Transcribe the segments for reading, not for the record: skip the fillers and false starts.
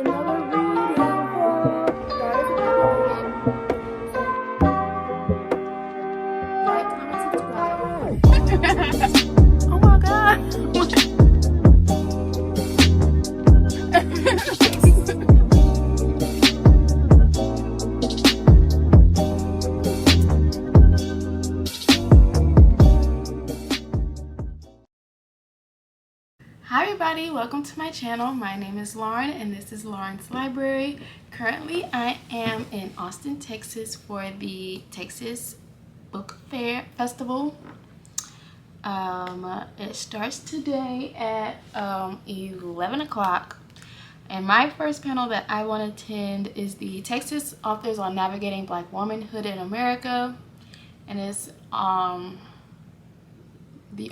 another reading for Daughters of Population. So, like, comment, subscribe. Oh my god. Hi everybody, welcome to my channel. My name is Lauren and this is Lauren's Library. Currently I am in Austin, Texas for the Texas Book Fair Festival. It starts today at 11 o'clock. And my first panel that I want to attend is the Texas Authors on Navigating Black Womanhood in America. And it's the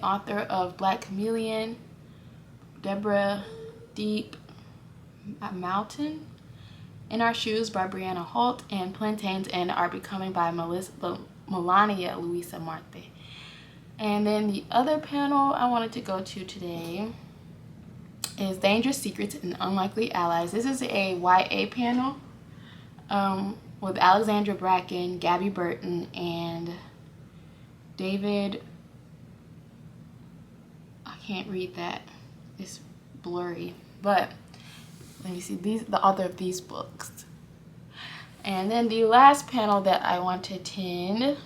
author of Black Chameleon, Deborah Deep Mountain, In Our Shoes by Brianna Holt, and Plantains and Are Becoming by Melania Luisa Marte. And then the other panel I wanted to go to today is Dangerous Secrets and Unlikely Allies. This is a YA panel with Alexandra Bracken, Gabby Burton, and David, I can't read that. It's blurry, but let me see, the author of these books. And then the last panel that I want to attend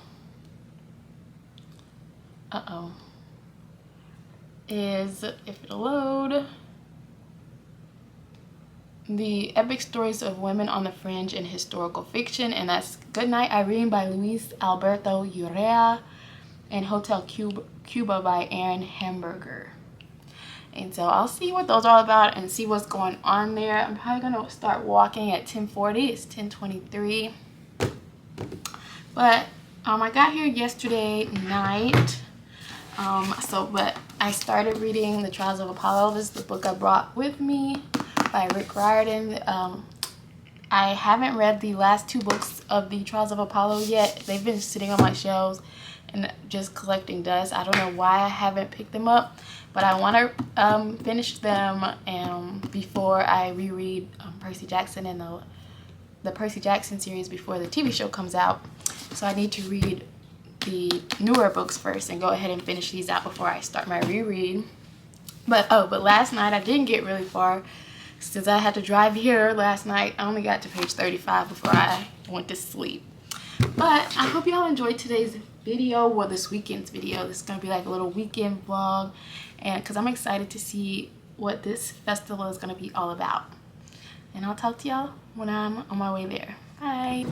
is, if it'll load, the Epic Stories of Women on the Fringe in Historical Fiction, and that's Goodnight Irene by Luis Alberto Urrea and Hotel Cuba by Aaron Hamburger. And so I'll see what those are all about and see what's going on there. I'm probably going to start walking at 10:40. It's 10:23. But I got here yesterday night. But I started reading The Trials of Apollo. This is the book I brought with me by Rick Riordan. I haven't read the last two books of The Trials of Apollo yet. They've been sitting on my shelves and just collecting dust. I don't know why I haven't picked them up, but I want to finish them before I reread Percy Jackson and the Percy Jackson series before the TV show comes out. So I need to read the newer books first and go ahead and finish these out before I start my reread. But last night I didn't get really far. Since I had to drive here last night, I only got to page 35 before I went to sleep. But I hope y'all enjoyed today's video, or this weekend's video. This is gonna be like a little weekend vlog, and because I'm excited to see what this festival is gonna be all about. And I'll talk to y'all when I'm on my way there. Bye.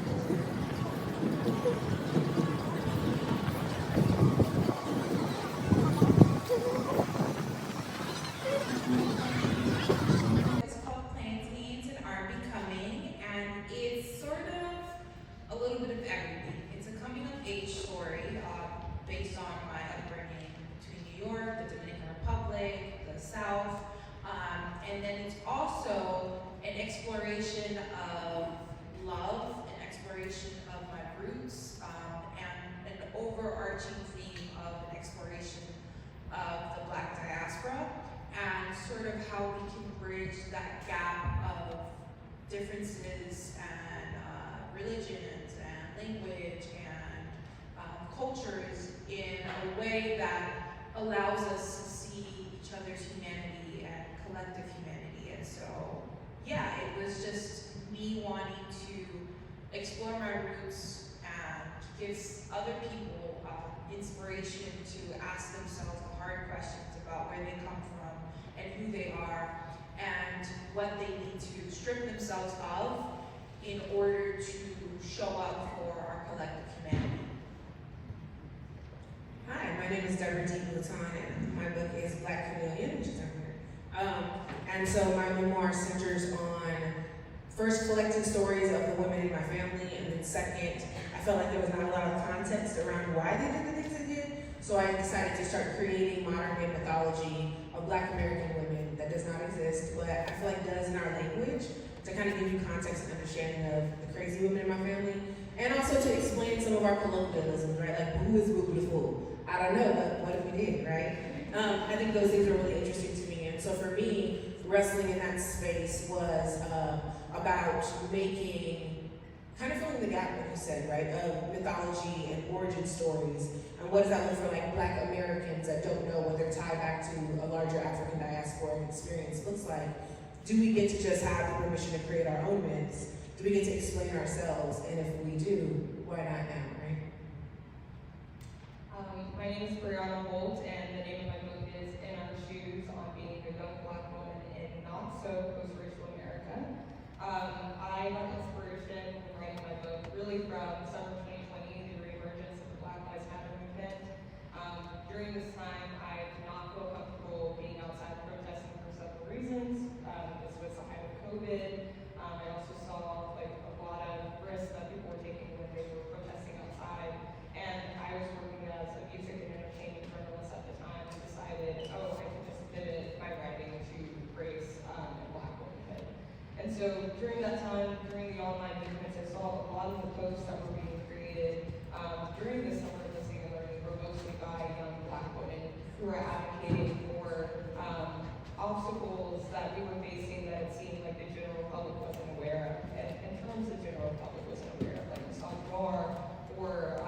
It's called Plantains and Are Becoming, and it's sort of a little bit of everything. It's a coming of age story based on my upbringing between New York, the Dominican Republic, the South, and then it's also an exploration of love, an exploration of my roots, and an overarching theme of an exploration of the Black diaspora, and sort of how we can bridge that gap of differences and religions and language and cultures in a way that allows us to see each other's humanity and collective humanity. And so, yeah, it was just me wanting to explore my roots and give other people inspiration to ask themselves the hard questions about where they come from and who they are and what they need to strip themselves of in order to show up for our collective humanity. Hi, my name is Deborah Deep Mountain, and my book is Black Chameleon, which is over here. And so my memoir centers on first collecting stories of the women in my family, and then second, I felt like there was not a lot of context around why they did the things they did. So I decided to start creating modern day mythology of Black American women that does not exist, but I feel like does in our language, to kind of give you context and understanding of the crazy women in my family, and also to explain some of our colloquialisms, right? Like, who is Boo Boo the Fool? I don't know, but what if we did, right? I think those things are really interesting to me, and so for me, wrestling in that space was about making, kind of filling the gap, like you said, right, of mythology and origin stories. And what does that look for like Black Americans that don't know what their tie back to a larger African diaspora experience looks like? Do we get to just have the permission to create our own myths? Do we get to explain ourselves? And if we do, why not now, right? My name is Brianna Holt, and the name of my book is In Our Shoes, on being a young Black woman in not so post-racial America. I got inspiration when writing my book really from summer 2020, the reemergence of the Black Lives Matter movement. During this time, I did not feel comfortable being outside protesting for several reasons. This was the height of COVID. I also saw like a lot of risks that people were taking when they were protesting outside. And I was working as a music and entertainment journalist at the time and decided, oh, I can just pivot my writing to race and Black womanhood. And so during that time, during the online movements, I saw a lot of the posts that were being created during the summer listening and learning were mostly by young Black women who were advocating for obstacles that we were facing that it seemed like the general public wasn't aware of. And in terms the general public wasn't aware of, like misogynoir or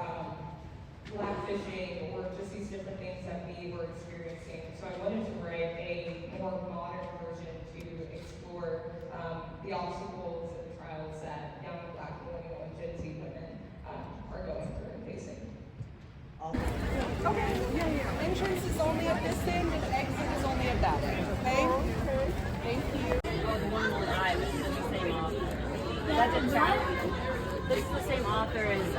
blackfishing, or just these different things that we were experiencing. So I wanted to write a more modern version to explore the obstacles and the trials that young Black millennial and Gen Z women are going through and facing. Okay, yeah. Entrance is only at this end and exit is only at that end, okay? Thank you. Oh, the one with I, this is the same author. That's exactly. This is the same author as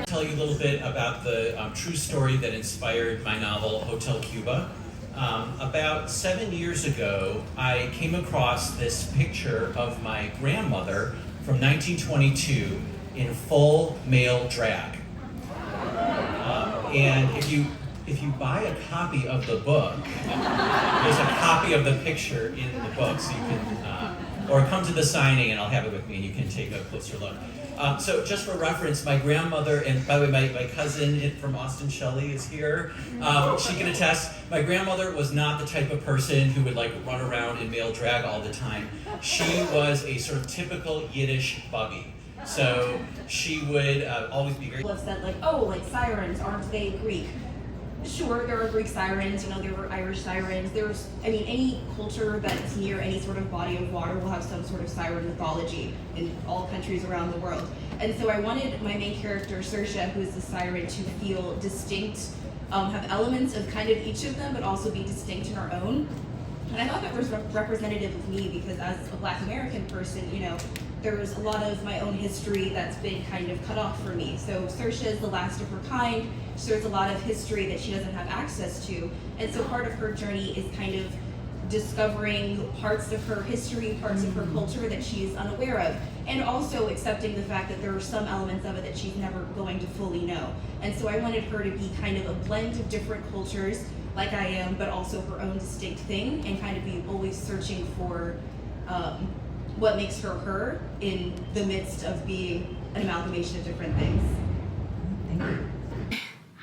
Tell you a little bit about the true story that inspired my novel, Hotel Cuba. About 7 years ago, I came across this picture of my grandmother from 1922 in full male drag. And if you buy a copy of the book, there's a copy of the picture in the book, so you can, or come to the signing and I'll have it with me and you can take a closer look. So just for reference, my grandmother, and by the way, my cousin from Austin, Shelley, is here. She can attest, my grandmother was not the type of person who would like run around in male drag all the time. She was a sort of typical Yiddish bubby. So she would always be very... People have said like, oh, like sirens, aren't they Greek? Sure, there are Greek sirens, you know, there were Irish sirens. There's, I mean, any culture that's near any sort of body of water will have some sort of siren mythology in all countries around the world. And so I wanted my main character, Saoirse, who is the siren, to feel distinct, have elements of kind of each of them, but also be distinct in her own. And I thought that was representative of me because as a Black American person, you know, there's a lot of my own history that's been kind of cut off for me. So Saoirse is the last of her kind. So there's a lot of history that she doesn't have access to. And so part of her journey is kind of discovering parts of her history, parts of her culture that she is unaware of, and also accepting the fact that there are some elements of it that she's never going to fully know. And so I wanted her to be kind of a blend of different cultures, like I am, but also her own distinct thing, and kind of be always searching for what makes her her in the midst of being an amalgamation of different things. Thank you.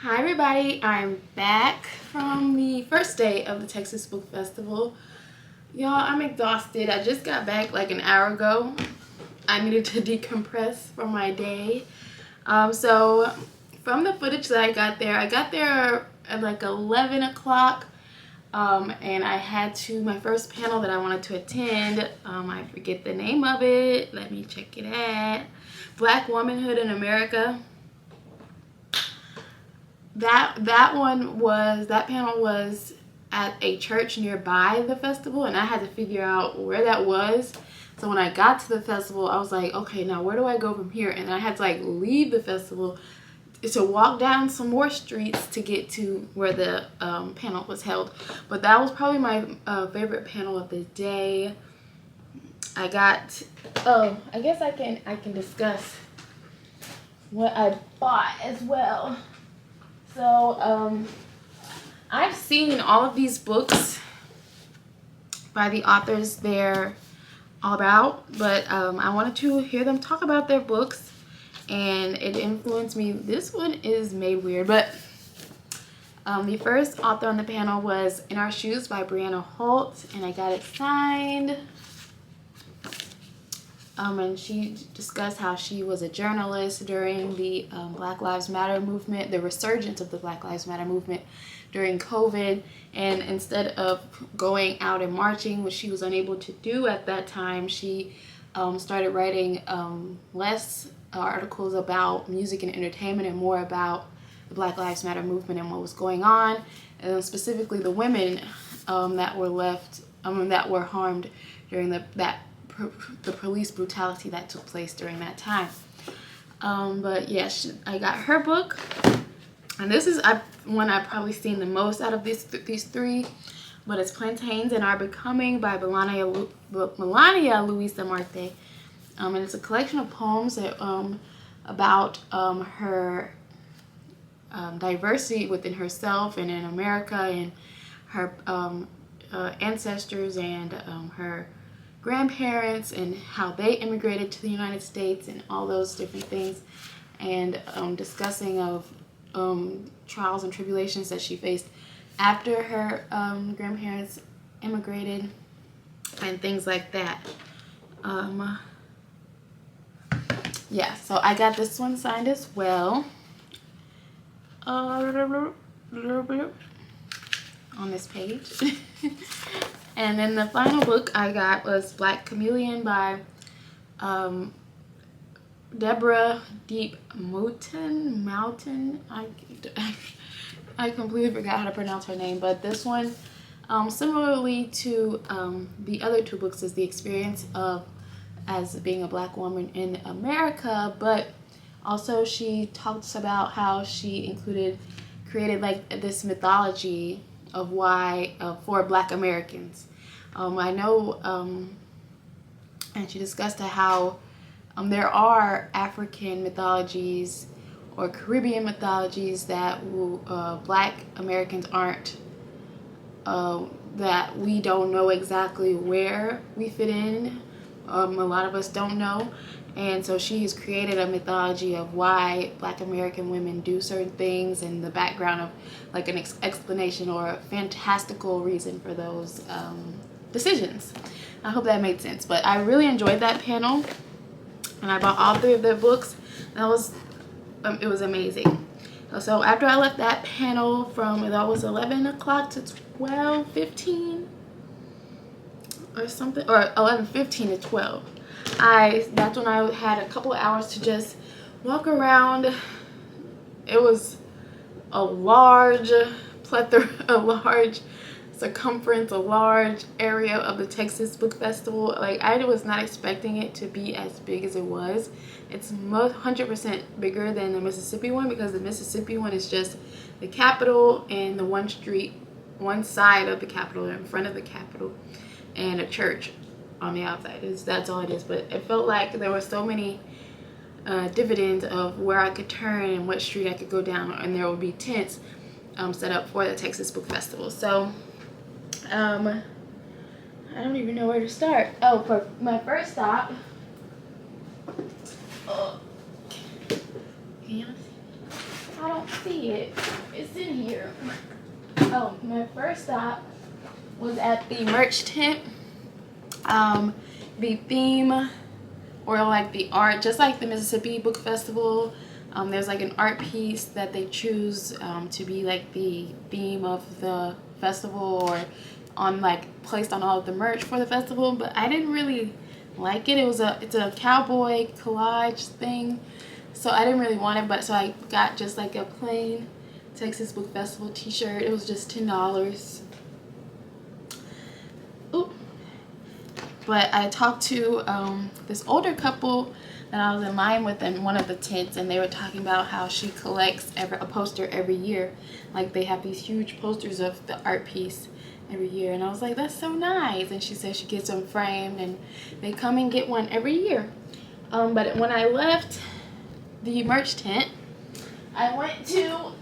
Hi everybody, I'm back from the first day of the Texas Book Festival. Y'all, I'm exhausted. I just got back like an hour ago. I needed to decompress from my day. So from the footage that I got there at like 11 o'clock. And I had my first panel that I wanted to attend, I forget the name of it, let me check it at, Black Womanhood in America. That panel was at a church nearby the festival, and I had to figure out where that was. So when I got to the festival, I was like, okay, now where do I go from here? And I had to like leave the festival to walk down some more streets to get to where the panel was held. But that was probably my favorite panel of the day. I guess I can discuss what I bought as well. So I've seen all of these books by the authors they're all about, but I wanted to hear them talk about their books and it influenced me. This one is made weird, but the first author on the panel was In Our Shoes by Brianna Holt, and I got it signed. And she discussed how she was a journalist during the Black Lives Matter movement, the resurgence of the Black Lives Matter movement during COVID. And instead of going out and marching, which she was unable to do at that time, she started writing less articles about music and entertainment and more about the Black Lives Matter movement and what was going on, and specifically the women that were harmed during the police brutality that took place during that time. But yeah, I got her book, and this is one I've probably seen the most out of these three, but it's Plantains and Are Becoming by Melania Luisa Marte. And it's a collection of poems that, about her diversity within herself and in America, and her ancestors and her grandparents and how they immigrated to the United States and all those different things, and discussing of trials and tribulations that she faced after her grandparents immigrated and things like that. Yeah, so I got this one signed as well. On this page. And then the final book I got was Black Chameleon by Deborah Deep Moulton. I completely forgot how to pronounce her name, but this one, similarly to the other two books, is the experience of as being a Black woman in America, but also she talks about how she created like this mythology of why for Black Americans. I know, and she discussed how there are African mythologies or Caribbean mythologies that Black Americans aren't, that we don't know exactly where we fit in. A lot of us don't know. And so she has created a mythology of why Black American women do certain things and the background of like an explanation or a fantastical reason for those decisions. I hope that made sense. But I really enjoyed that panel, and I bought all three of their books. It was amazing. So after I left that panel from, that was 11 o'clock to 12:15 or something, or 11:15 to 12. That's when I had a couple of hours to just walk around. It was a large plethora, a large circumference, a large area of the Texas Book Festival. Like, I was not expecting it to be as big as it was. It's 100% bigger than the Mississippi one, because the Mississippi one is just the Capitol and the one side of the Capitol, in front of the Capitol, and a church on the outside. That's all it is. But it felt like there were so many dividends of where I could turn and what street I could go down, and there would be tents set up for the Texas Book Festival. So I don't even know where to start. Oh, for my first stop, I don't see it. It's in here. Oh, my first stop was at the merch tent. The theme, or like the art, just like the Mississippi Book Festival, there's like an art piece that they choose to be like the theme of the festival, or on like placed on all of the merch for the festival. But I didn't really like it. It's a cowboy collage thing, so I didn't really want it. But so I got just like a plain Texas Book Festival t-shirt. It was just $10. Ooh. But I talked to this older couple that I was in line with in one of the tents, and they were talking about how she collects a poster every year. Like, they have these huge posters of the art piece every year, and I was like, that's so nice. And she said she gets them framed, and they come and get one every year. But when I left the merch tent, I went to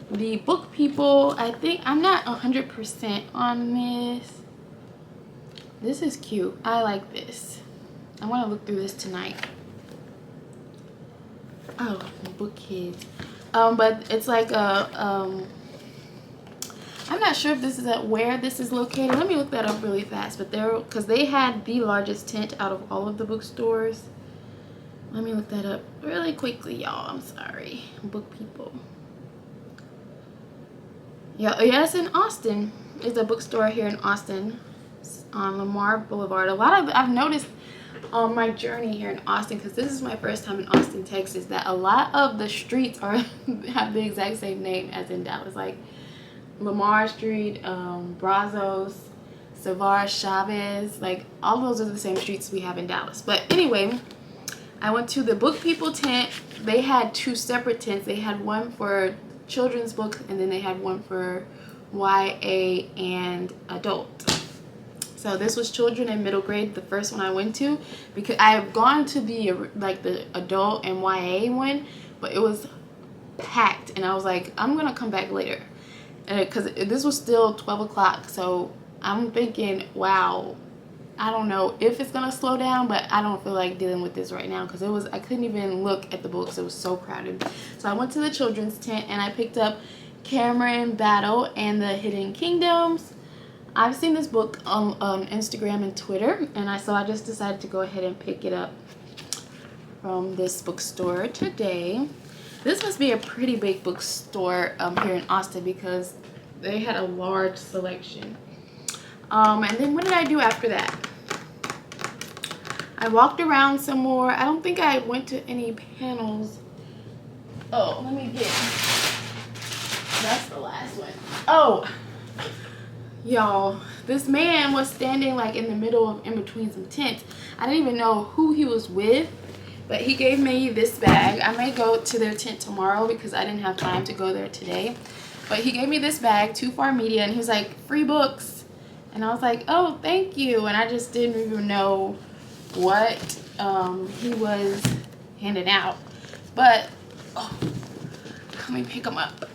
the Book People. I think I'm not 100% on this. This is cute. I like this. I want to look through this tonight. Oh, Book Kids. But it's like a I'm not sure if this is where this is located. Let me look that up really fast. But because they had the largest tent out of all of the bookstores. Let me look that up really quickly, y'all. I'm sorry, book people. Yeah, it's in Austin. It's a bookstore here in Austin on Lamar Boulevard. I've noticed on my journey here in Austin, because this is my first time in Austin, Texas, that a lot of the streets have the exact same name as in Dallas. Like Lamar Street, Brazos, Savard, Chavez, like all those are the same streets we have in Dallas. But anyway, I went to the Book People tent. They had two separate tents. They had one for children's books, and then they had one for YA and adult. So this was children and middle grade, the first one I went to, because I have gone to the adult and YA one, but it was packed, and I was like, I'm gonna come back later, because this was still 12 o'clock. So I'm thinking, wow, I don't know if it's gonna slow down, but I don't feel like dealing with this right now, because I couldn't even look at the books. It was so crowded. So I went to the children's tent and I picked up Cameron Battle and the Hidden Kingdoms. I've seen this book on Instagram and Twitter, and so I just decided to go ahead and pick it up from this bookstore today. This must be a pretty big bookstore here in Austin, because they had a large selection. And then what did I do after that? I walked around some more. I don't think I went to any panels. Oh, let me get, that's the last one. Oh, y'all, this man was standing like in between some tents. I didn't even know who he was with, but he gave me this bag. I may go to their tent tomorrow because I didn't have time to go there today. But he gave me this bag, Too Far Media, and he was like, free books. And I was like, oh, thank you. And I just didn't even know what he was handing out. But, oh, let me pick them up.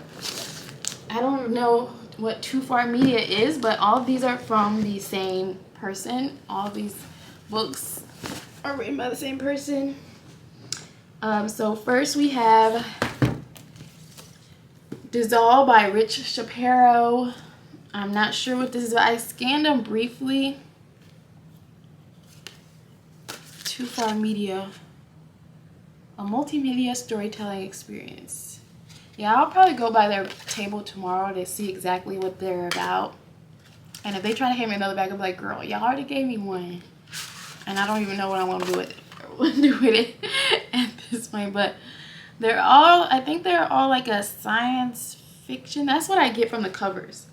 I don't know what Too Far Media is, but all of these are from the same person. All of these books are written by the same person. So first we have Dissolve by Rich Shapiro. I'm not sure what this is, but I scanned them briefly. Too Far Media, a multimedia storytelling experience. Yeah, I'll probably go by their table tomorrow to see exactly what they're about. And if they try to hand me another bag, I'll be like, girl, y'all already gave me one. And I don't even know what I want to do with it at this point. But I think they're all like a science fiction. That's what I get from the covers.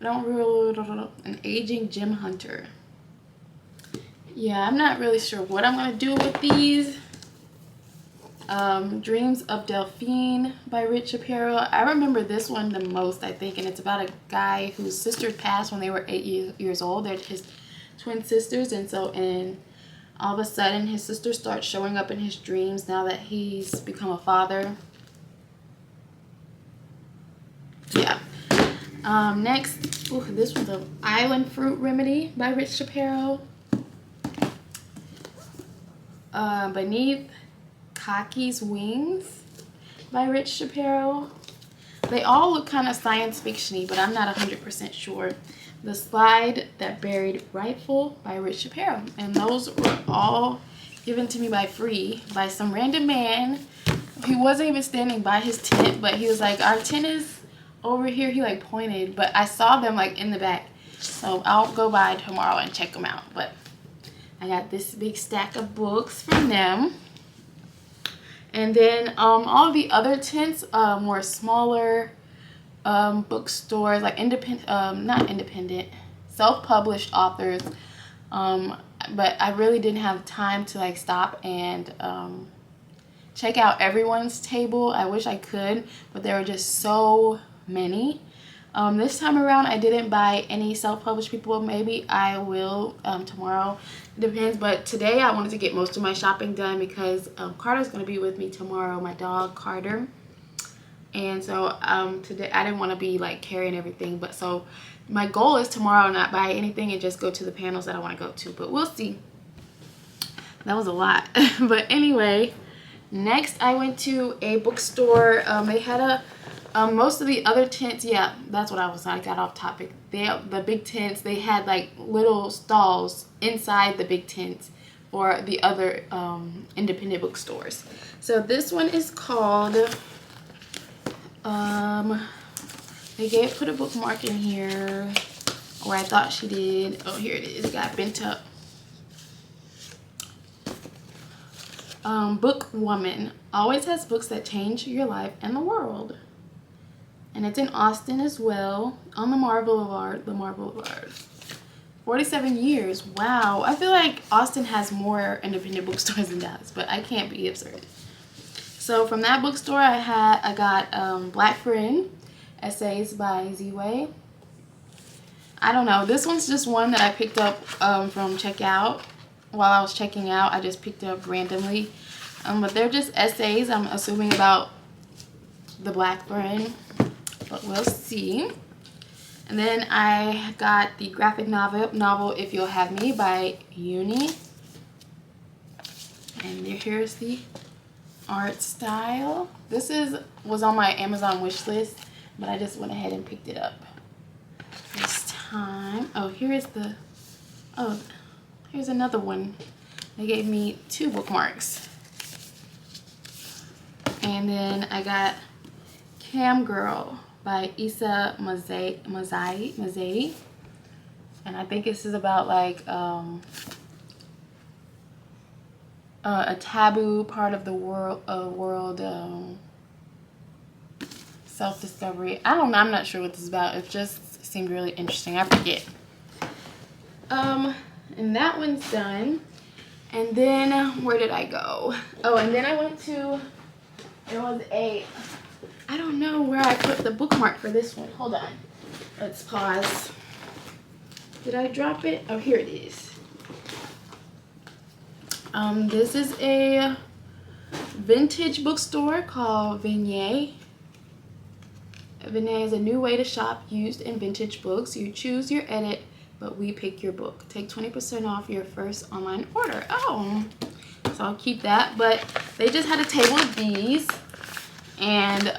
An Aging Gem Hunter. Yeah, I'm not really sure what I'm going to do with these. Dreams of Delphine by Rich Shapiro. I remember this one the most, I think, and it's about a guy whose sister passed when they were 8 years old. They're his twin sisters, and all of a sudden his sister starts showing up in his dreams now that he's become a father. Yeah. Next, this one's an Island Fruit Remedy by Rich Shapiro. Beneath Kaki's Wings by Rich Shapiro. They all look kind of science fiction-y, but I'm not 100% sure. The Slide That Buried Rifle by Rich Shapiro. And those were all given to me by some random man. He wasn't even standing by his tent, but he was like, our tent is over here. He like pointed, but I saw them like in the back. So I'll go by tomorrow and check them out. But I got this big stack of books from them. And then all the other tents were smaller bookstores, like self-published authors. But I really didn't have time to like stop and check out everyone's table. I wish I could, but there were just so many. This time around, I didn't buy any self-published people. Maybe I will tomorrow. It depends. But today, I wanted to get most of my shopping done because Carter's going to be with me tomorrow, my dog, Carter. And so today I didn't want to be like carrying everything, but so my goal is tomorrow not buy anything and just go to the panels that I want to go to, but we'll see. That was a lot. But anyway, next I went to a bookstore. They had most of the other tents, yeah, that's what I got off topic. The big tents, they had like little stalls inside the big tents for the other independent bookstores. So this one is called, they put a bookmark in here, or I thought she did. Oh, here it is, it got bent up. Book Woman always has books that change your life and the world. And it's in Austin as well, on Lamar Boulevard. 47 years, wow. I feel like Austin has more independent bookstores than Dallas, but I can't be absurd. So from that bookstore, I got Black Friend, essays by Z-Way. I don't know, this one's just one that I picked up from checkout. While I was checking out, I just picked it up randomly. But they're just essays, I'm assuming, about the Black Friend. But we'll see. And then I got the graphic novel If You'll Have Me by Uni. And here's the art style. This was on my Amazon wish list, but I just went ahead and picked it up this time. Oh, here's another one. They gave me 2 bookmarks. And then I got Cam Girl by Issa Mazadi. And I think this is about like a taboo part of the world self-discovery. I don't know, I'm not sure what this is about. It just seemed really interesting. I forget. And that one's done. And then where did I go? Oh, and then I went to, there was I don't know where I put the bookmark for this one. Hold on. Let's pause. Did I drop it? Oh, here it is. This is a vintage bookstore called Vignette. Vignette is a new way to shop used and vintage books. You choose your edit, but we pick your book. Take 20% off your first online order. Oh, so I'll keep that. But they just had a table of these, and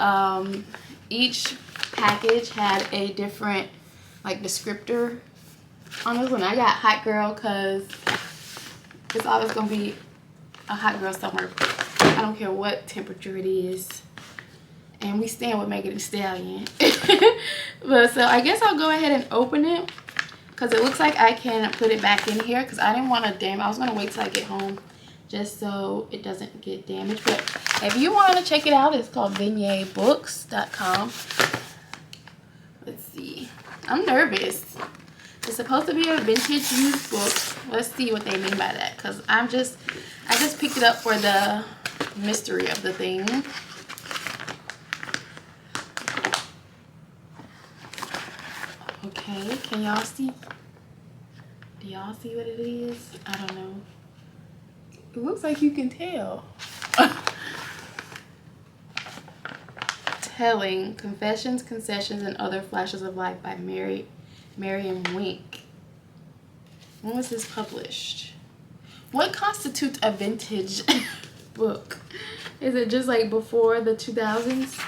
each package had a different like descriptor on this one. I got hot girl because it's always gonna be a hot girl summer. I don't care what temperature it is. And we stand with Megan Thee Stallion. But so I guess I'll go ahead and open it, because it looks like I can put it back in here, because I didn't want to damage. I was going to wait till I get home just so it doesn't get damaged. But if you want to check it out, it's called vignettebooks.com. Let's see. I'm nervous. It's supposed to be a vintage used book. Let's see what they mean by that, because I just picked it up for the mystery of the thing. Okay, can y'all see? Do y'all see what it is? I don't know. It looks like you can tell. Telling: Confessions, Concessions, and Other Flashes of Life by Marion Wink. When was this published? What constitutes a vintage book? Is it just like before the 2000s?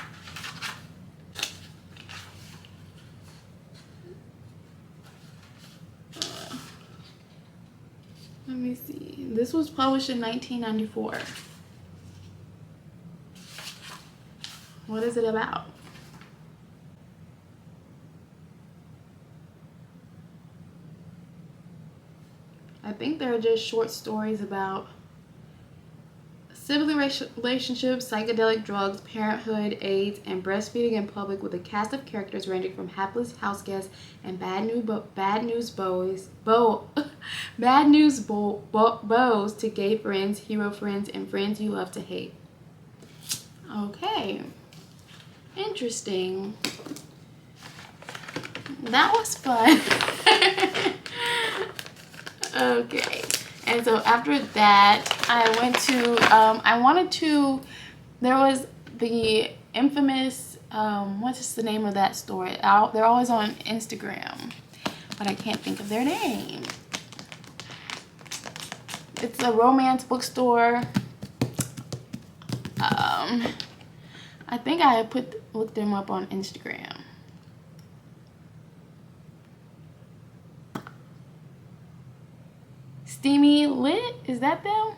Let me see. This was published in 1994. What is it about? I think they're just short stories about sibling relationships, psychedelic drugs, parenthood, AIDS, and breastfeeding in public, with a cast of characters ranging from hapless house guests and bad news bows to gay friends, hero friends, and friends you love to hate. Okay, interesting. That was fun. Okay, and so after that, I went to, there was the infamous what is the name of that store? They're always on Instagram, but I can't think of their name. It's a romance bookstore. I think I looked them up on Instagram. Steamy Lit, is that them?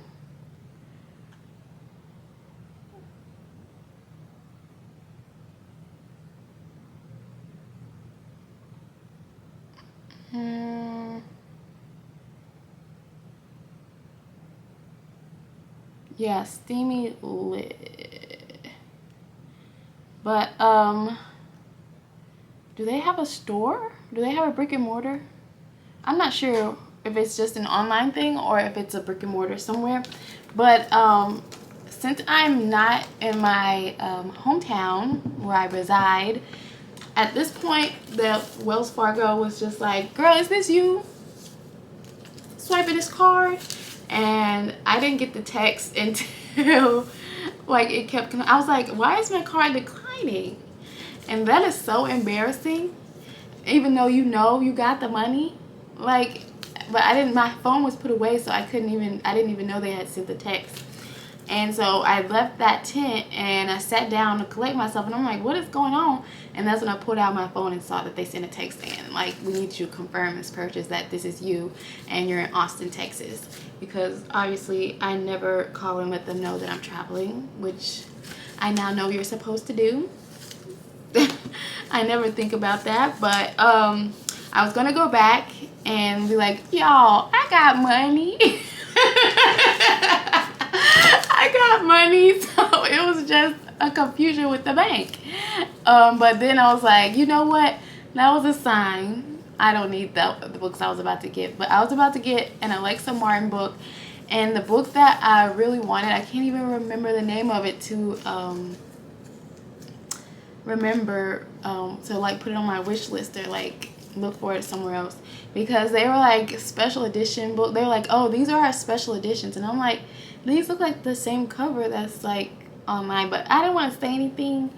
Yeah, Steamy Lit. But do they have a store? Do they have a brick and mortar? I'm not sure if it's just an online thing or if it's a brick and mortar somewhere. But since I'm not in my hometown where I reside, at this point the Wells Fargo was just like, girl, is this you swiping this card? And I didn't get the text until like it kept coming. I was like, why is my card declining? And that is so embarrassing, even though you know you got the money. Like, but I didn't, my phone was put away, so I didn't even know they had sent the text. And so I left that tent and I sat down to collect myself, and I'm like, what is going on? And that's when I pulled out my phone and saw that they sent a text in, like, we need you to confirm this purchase, that this is you and you're in Austin, Texas. Because obviously I never call and let them know that I'm traveling, which I now know you're supposed to do. I never think about that, but I was gonna go back and be like, y'all, I got money. I got money, so it was just a confusion with the bank. But then I was like, you know what? That was a sign. I don't need the books I was about to get. But I was about to get an Alexa Martin book. And the book that I really wanted, I can't even remember the name of it to like put it on my wish list or like look for it somewhere else. Because they were like special edition book. They were like, oh, these are our special editions. And I'm like, these look like the same cover that's like online, but I didn't want to say anything.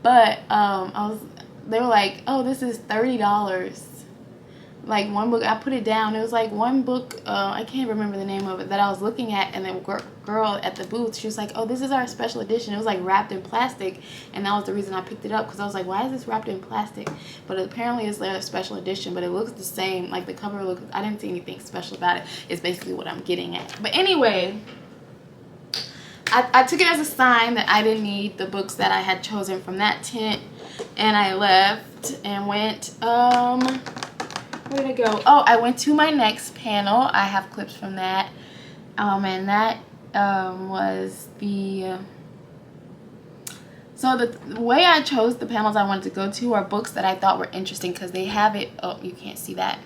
But they were like, oh, this is $30. Like one book, I put it down. It was like one book, I can't remember the name of it, that I was looking at, and the girl at the booth, she was like, oh, this is our special edition. It was like wrapped in plastic, and that was the reason I picked it up, because I was like, why is this wrapped in plastic? But apparently it's like a special edition, but it looks the same. Like the cover looks, I didn't see anything special about it. It's basically what I'm getting at. But anyway, I took it as a sign that I didn't need the books that I had chosen from that tent, and I left and went, where did I go? Oh, I went to my next panel. I have clips from that. And that was the... So the way I chose the panels I wanted to go to are books that I thought were interesting, because they have it... Oh, you can't see that.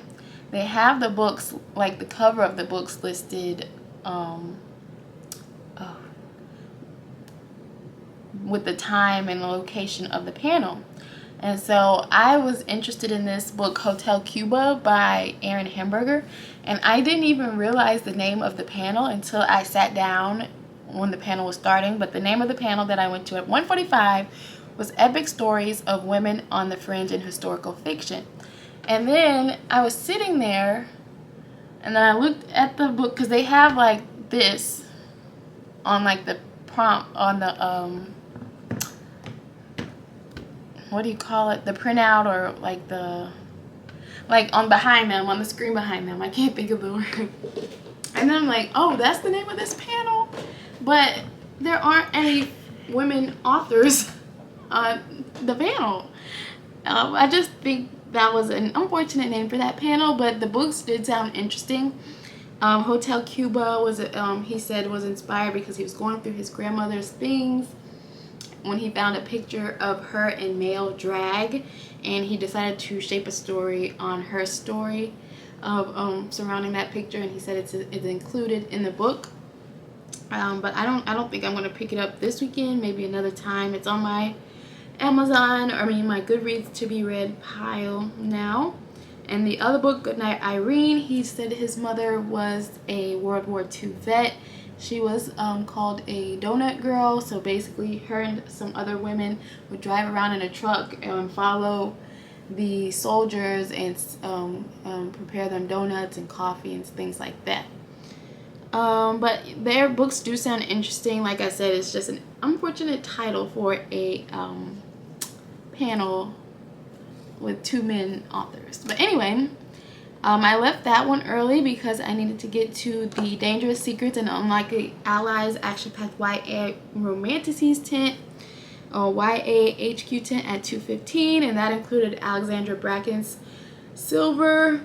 They have the books, like the cover of the books listed with the time and the location of the panel. And so I was interested in this book, Hotel Cuba by Erin Hamburger, and I didn't even realize the name of the panel until I sat down when the panel was starting. But the name of the panel that I went to at 1:45 was Epic Stories of Women on the Fringe in Historical Fiction. And then I was sitting there, and then I looked at the book, because they have like this on like the prompt on the what do you call it, the printout, or like the, like on behind them, on the screen behind them, I can't think of the word. And then I'm like, oh, that's the name of this panel, but there aren't any women authors on the panel. I just think that was an unfortunate name for that panel, but the books did sound interesting. Hotel Cuba was, he said, was inspired because he was going through his grandmother's things when he found a picture of her in male drag, and he decided to shape a story on her story of surrounding that picture, and he said it's included in the book. But I don't think I'm gonna pick it up this weekend, maybe another time. It's on my Amazon, or I mean my Goodreads to be read pile now. And the other book, Goodnight Irene, he said his mother was a World War II vet. She was called a donut girl. So basically, her and some other women would drive around in a truck and follow the soldiers and prepare them donuts and coffee and things like that. But their books do sound interesting. Like I said, it's just an unfortunate title for a panel with 2 men authors. But anyway, I left that one early because I needed to get to the Dangerous Secrets and Unlikely Allies action-packed YA Romanticities tent, or YA HQ tent at 2:15, and that included Alexandra Bracken's Silver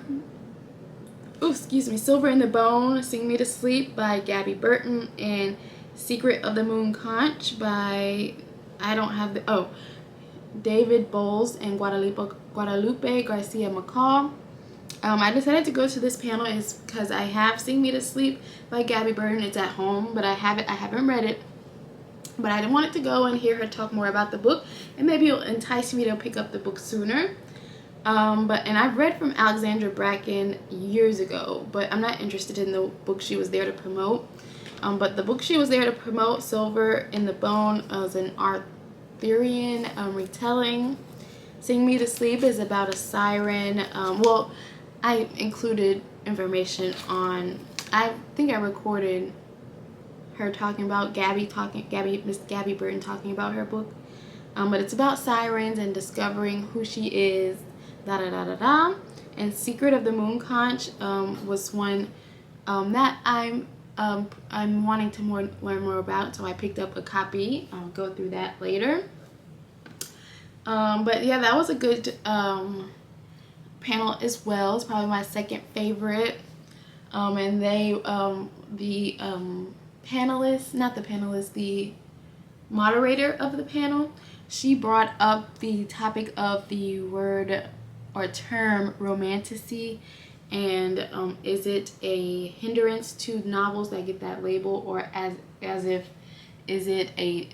in the Bone, Sing Me to Sleep by Gabby Burton, and Secret of the Moon Conch by, David Bowles and Guadalupe Garcia McCall. I decided to go to this panel is because I have Sing Me to Sleep by Gabby Burton. It's at home, but I haven't read it. But I wanted to go and hear her talk more about the book, and maybe it'll entice me to pick up the book sooner. And I've read from Alexandra Bracken years ago, but I'm not interested in the book she was there to promote. But the book she was there to promote, Silver in the Bone, was an Arthurian retelling. Sing Me to Sleep is about a siren. I included information on, I think I recorded her talking about Miss Gabby Burton talking about her book. But it's about sirens and discovering who she is, And Secret of the Moon Conch was one that I'm wanting to learn more about, so I picked up a copy. I'll go through that later. But yeah, that was a good panel as well. It's probably my second favorite. And the moderator of the panel, she brought up the topic of the word or term romanticy, and is it a hindrance to novels that get that label, or is it a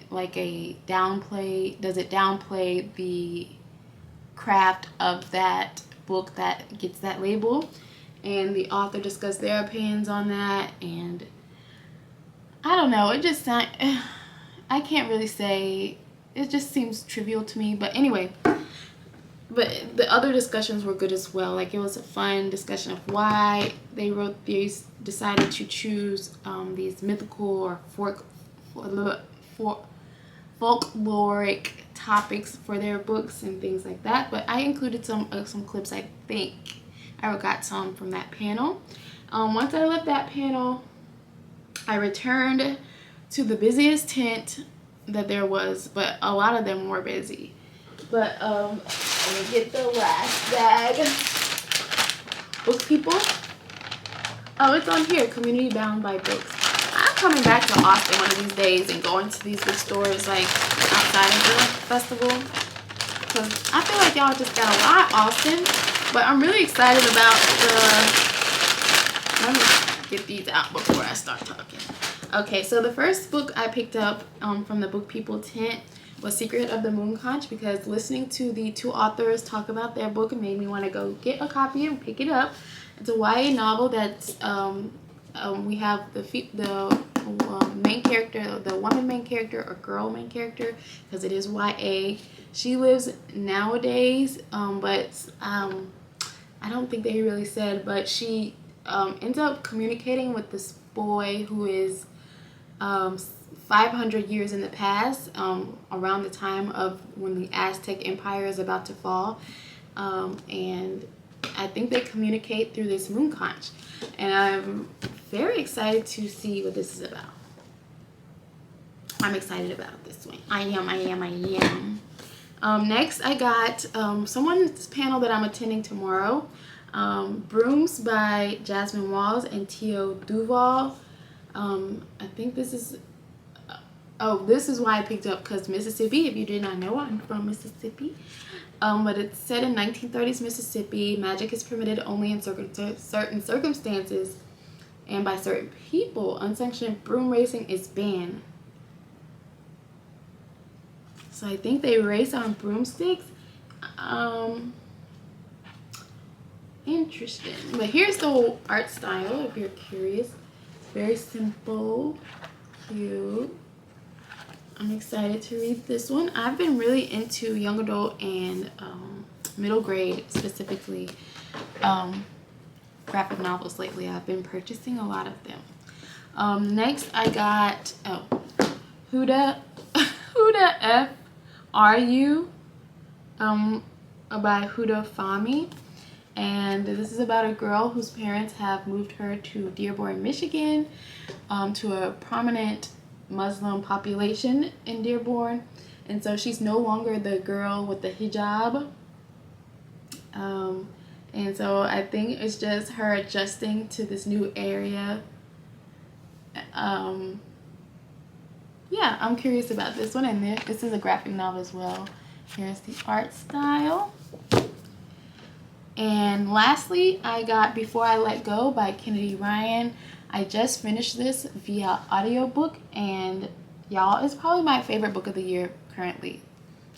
downplay? Does it downplay the craft of that book that gets that label? And the author discussed their opinions on that, and I don't know, it just sounds, I can't really say, it just seems trivial to me. But anyway, but the other discussions were good as well. Like, it was a fun discussion of why they decided to choose these mythical or folkloric topics for their books and things like that. But I included some clips. I think I got some from that panel. Once I left that panel, I returned to the busiest tent that there was, but a lot of them were busy. But let me get the last bag. Book People. Oh, it's on here. Community Bound by Books. I'm coming back to Austin one of these days and going to these bookstores like outside of the festival, because I feel like y'all just got a lot, Austin. But I'm really excited about let me get these out before I start talking. Okay, so the first book I picked up from the Book People tent was Secret of the Moon Conch, because listening to the 2 authors talk about their book made me want to go get a copy and pick it up. It's a YA novel that's we have the main character, the woman main character or girl main character, because it is YA. She lives nowadays, but I don't think they really said, but she ends up communicating with this boy who is 500 years in the past, around the time of when the Aztec Empire is about to fall, and I think they communicate through this moon conch, and I'm very excited to see what this is about. I'm excited about this one. I am. Next, I got someone's panel that I'm attending tomorrow. Brooms by Jasmine Walls and Tio Duval. I think this is, this is why I picked up, because Mississippi. If you did not know, I'm from Mississippi. But it's set in 1930s Mississippi. Magic is permitted only in certain circumstances and by certain people. Unsanctioned broom racing is banned. So I think they race on broomsticks. Interesting. But here's the art style if you're curious. Very simple, cute. I'm excited to read this one. I've been really into young adult and middle grade, specifically graphic novels lately. I've been purchasing a lot of them. Next I got Who the F Are You by Huda Fahmy. And this is about a girl whose parents have moved her to Dearborn, Michigan, to a prominent Muslim population in Dearborn. And so she's no longer the girl with the hijab. And so I think it's just her adjusting to this new area. Yeah, I'm curious about this one. And this is a graphic novel as well. Here's the art style. And lastly, I got Before I Let Go by Kennedy Ryan. I just finished this via audiobook, and y'all, it's probably my favorite book of the year currently.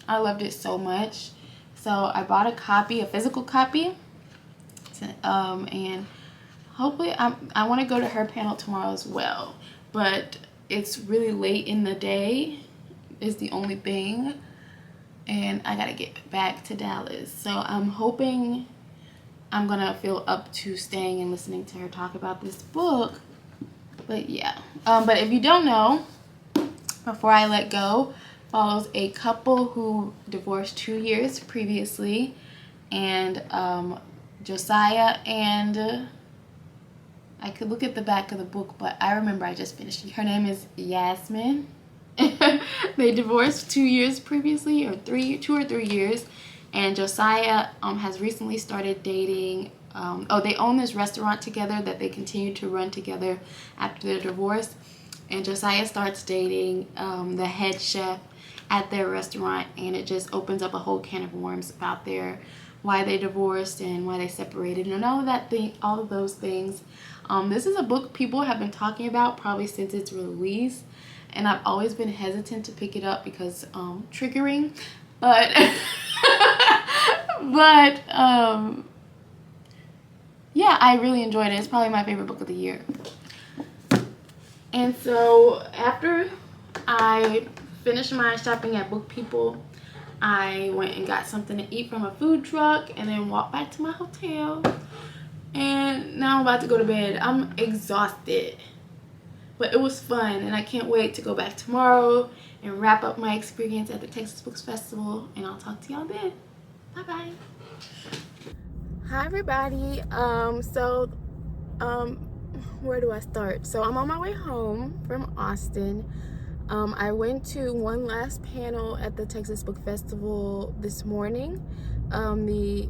I loved it so much. So I bought a copy, a physical copy, and hopefully I want to go to her panel tomorrow as well. But it's really late in the day is the only thing, and I gotta get back to Dallas. So I'm hoping I'm gonna feel up to staying and listening to her talk about this book. But yeah, but if you don't know, Before I Let Go follows a couple who divorced 2 years previously, and Josiah and I could look at the back of the book, but I remember I just finished. Her name is Yasmin. They divorced 2 years previously, or 2 or 3 years. And Josiah has recently started dating. They own this restaurant together that they continue to run together after their divorce. And Josiah starts dating the head chef at their restaurant, and it just opens up a whole can of worms about why they divorced and why they separated and all of those things. This is a book people have been talking about probably since its release, and I've always been hesitant to pick it up because triggering, but yeah, I really enjoyed it. It's probably my favorite book of the year. And so after I finished my shopping at Book People, I went and got something to eat from a food truck and then walked back to my hotel. And now I'm about to go to bed. I'm exhausted, but it was fun, and I can't wait to go back tomorrow and wrap up my experience at the Texas Books Festival, and I'll talk to y'all then. Bye-bye. Hi, everybody. Where do I start? So I'm on my way home from Austin. I went to one last panel at the Texas Book Festival this morning. The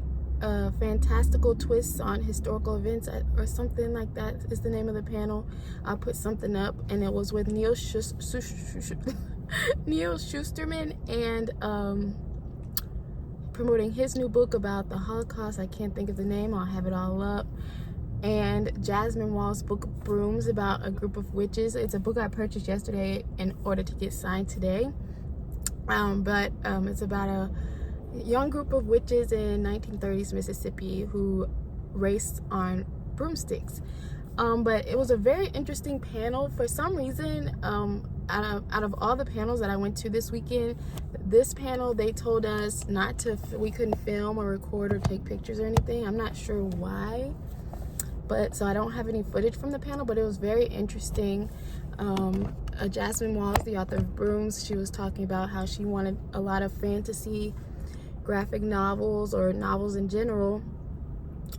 Fantastical Twists on Historical Events, or something like that is the name of the panel. I'll put something up, and it was with Neal Shusterman, and promoting his new book about the Holocaust. I can't think of the name. I'll have it all up. And Jasmine Wall's book Brooms, about a group of witches. It's a book I purchased yesterday in order to get signed today. It's about a young group of witches in 1930s Mississippi who raced on broomsticks. But it was a very interesting panel. For some reason, out of all the panels that I went to this weekend, this panel, they told us we couldn't film or record or take pictures or anything. I'm not sure why. So I don't have any footage from the panel, but it was very interesting. Jasmine Walls, the author of Brooms, she was talking about how she wanted a lot of fantasy graphic novels, or novels in general,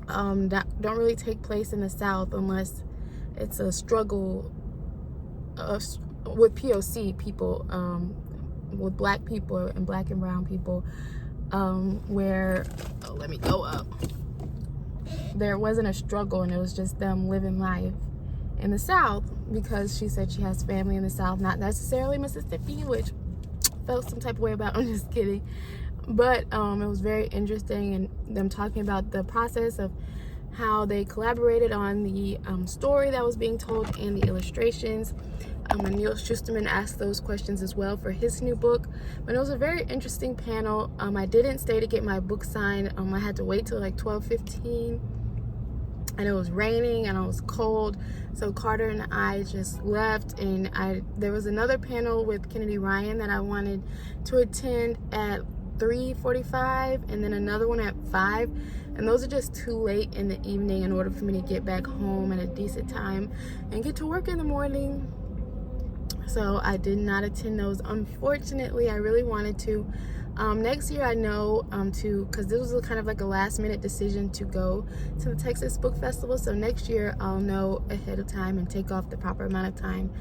that don't really take place in the South unless it's a struggle with POC people, with black people and black and brown people, where, let me go up. There wasn't a struggle, and it was just them living life in the South, because she said she has family in the South, not necessarily Mississippi, which felt some type of way about. I'm just kidding. But it was very interesting, and them talking about the process of how they collaborated on the story that was being told and the illustrations. And Neal Shusterman asked those questions as well for his new book. But it was a very interesting panel. I didn't stay to get my book signed. I had to wait till like 12:15. and it was raining and it was cold. So Carter and I just left, and there was another panel with Kennedy Ryan that I wanted to attend at 3:45, and then another one at 5, and those are just too late in the evening in order for me to get back home at a decent time and get to work in the morning. So I did not attend those, unfortunately. I really wanted to. Next year I know because this was kind of like a last minute decision to go to the Texas Book Festival. So next year I'll know ahead of time and take off the proper amount of time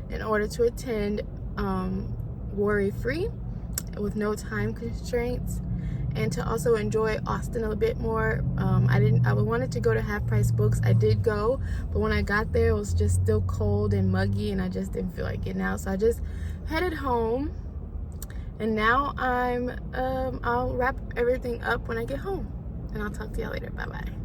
in order to attend worry-free with no time constraints, and to also enjoy Austin a bit more. I wanted to go to Half Price Books. I did go, but when I got there it was just still cold and muggy, and I just didn't feel like getting out. So I just headed home, and now I'll wrap everything up when I get home, and I'll talk to y'all later. Bye bye.